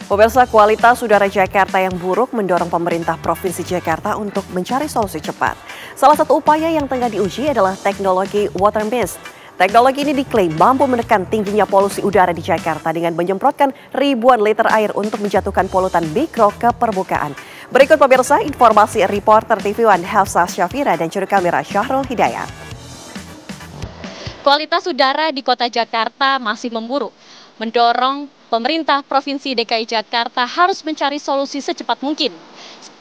Pemirsa, kualitas udara Jakarta yang buruk mendorong pemerintah Provinsi Jakarta untuk mencari solusi cepat. Salah satu upaya yang tengah diuji adalah teknologi water mist. Teknologi ini diklaim mampu menekan tingginya polusi udara di Jakarta dengan menyemprotkan ribuan liter air untuk menjatuhkan polutan mikro ke permukaan. Berikut pemirsa informasi reporter TV One Hafsah Syafira dan juru kamera Syahrul Hidayat. Kualitas udara di kota Jakarta masih memburuk, mendorong pemerintah Provinsi DKI Jakarta harus mencari solusi secepat mungkin.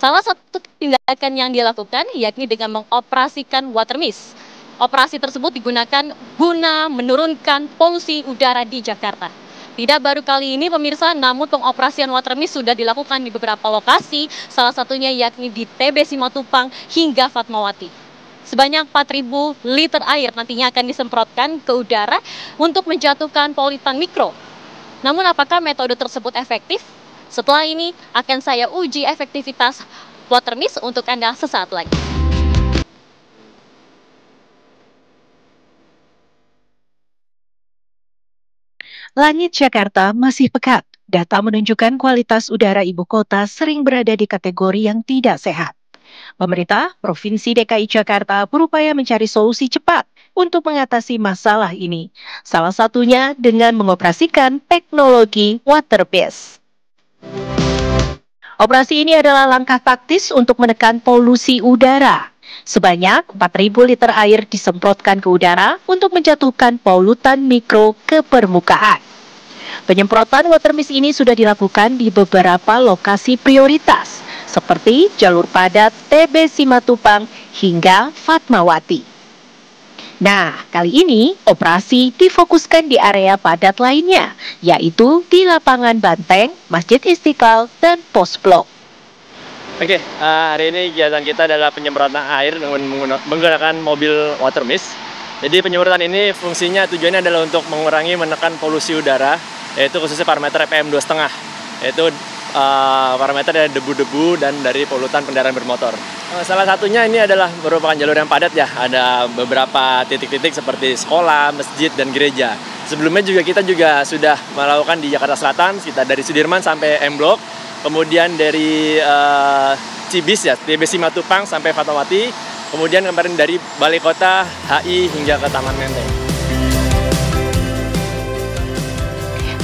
Salah satu tindakan yang dilakukan yakni dengan mengoperasikan water mist. Operasi tersebut digunakan guna menurunkan polusi udara di Jakarta. Tidak baru kali ini pemirsa, namun pengoperasian water mist sudah dilakukan di beberapa lokasi, salah satunya yakni di TB Simatupang hingga Fatmawati. Sebanyak 4.000 liter air nantinya akan disemprotkan ke udara untuk menjatuhkan polutan mikro. Namun apakah metode tersebut efektif? Setelah ini akan saya uji efektivitas water mist untuk Anda sesaat lagi. Langit Jakarta masih pekat. Data menunjukkan kualitas udara ibu kota sering berada di kategori yang tidak sehat. Pemerintah Provinsi DKI Jakarta berupaya mencari solusi cepat untuk mengatasi masalah ini. Salah satunya dengan mengoperasikan teknologi water mist. Operasi ini adalah langkah taktis untuk menekan polusi udara. Sebanyak 4.000 liter air disemprotkan ke udara untuk menjatuhkan polutan mikro ke permukaan. Penyemprotan water mist ini sudah dilakukan di beberapa lokasi prioritas, seperti jalur padat TB Simatupang hingga Fatmawati. Nah, kali ini operasi difokuskan di area padat lainnya, yaitu di lapangan Banteng, Masjid Istiqlal, dan Pos Blok. Oke, hari ini kegiatan kita adalah penyemprotan air dengan menggunakan mobil water mist. Jadi penyemprotan ini fungsinya tujuannya adalah untuk mengurangi menekan polusi udara, yaitu khususnya parameter PM 2,5, yaitu parameter dari debu-debu dan dari polutan kendaraan bermotor. Salah satunya ini adalah merupakan jalur yang padat ya, ada beberapa titik-titik seperti sekolah, masjid, dan gereja. Sebelumnya kita juga sudah melakukan di Jakarta Selatan, sekitar dari Sudirman sampai M Blok, kemudian dari Cibis ya, TB Simatupang sampai Fatmawati, kemudian kemarin dari Balai Kota, HI hingga ke Taman Menteng.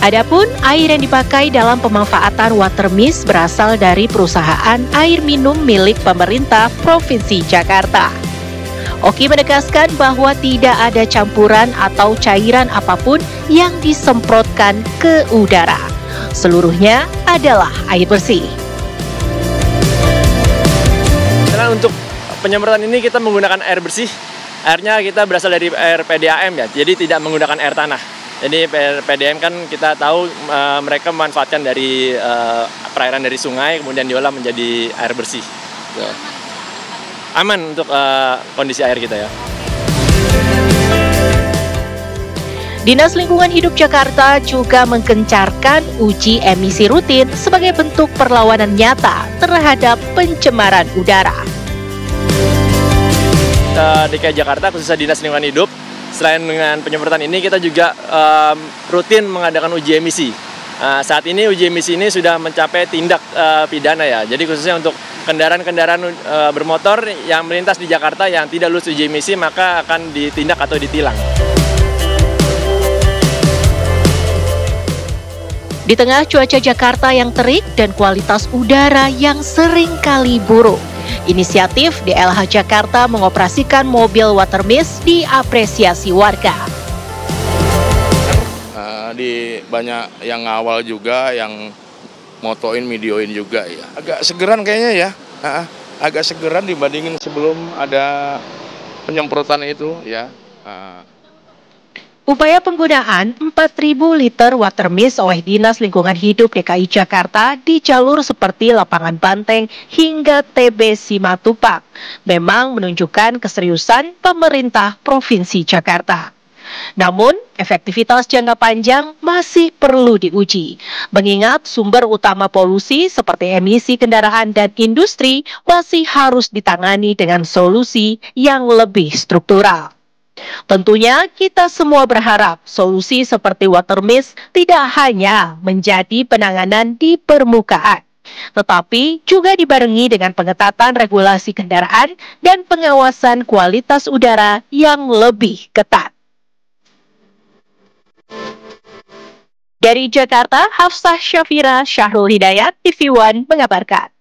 Adapun air yang dipakai dalam pemanfaatan water mist berasal dari perusahaan air minum milik pemerintah Provinsi Jakarta. Oki menegaskan bahwa tidak ada campuran atau cairan apapun yang disemprotkan ke udara. Seluruhnya adalah air bersih. Karena untuk penyemprotan ini kita menggunakan air bersih. Airnya kita berasal dari air PDAM ya, jadi tidak menggunakan air tanah. Jadi PDAM kan kita tahu mereka memanfaatkan dari perairan dari sungai, kemudian diolah menjadi air bersih. So, aman untuk kondisi air kita ya. Dinas Lingkungan Hidup Jakarta juga menggencarkan uji emisi rutin sebagai bentuk perlawanan nyata terhadap pencemaran udara. DKI Jakarta, khususnya Dinas Lingkungan Hidup, selain dengan penyemprotan ini, kita juga rutin mengadakan uji emisi. Saat ini uji emisi ini sudah mencapai tindak pidana ya. Jadi khususnya untuk kendaraan-kendaraan bermotor yang melintas di Jakarta yang tidak lulus uji emisi, maka akan ditindak atau ditilang. Di tengah cuaca Jakarta yang terik dan kualitas udara yang sering kali buruk, inisiatif DLH Jakarta mengoperasikan mobil water mist diapresiasi warga. Di banyak yang awal juga, yang motoin, videoin juga ya. Agak segeran kayaknya ya, agak segeran dibandingin sebelum ada penyemprotan itu ya. Upaya penggunaan 4.000 liter water mist oleh Dinas Lingkungan Hidup DKI Jakarta di jalur seperti lapangan Banteng hingga TB Simatupang memang menunjukkan keseriusan pemerintah Provinsi Jakarta. Namun, efektivitas jangka panjang masih perlu diuji, mengingat sumber utama polusi seperti emisi kendaraan dan industri masih harus ditangani dengan solusi yang lebih struktural. Tentunya kita semua berharap solusi seperti water mist tidak hanya menjadi penanganan di permukaan, tetapi juga dibarengi dengan pengetatan regulasi kendaraan dan pengawasan kualitas udara yang lebih ketat. Dari Jakarta, Hafsah Syafira, Syahrul Hidayat, TV One mengabarkan.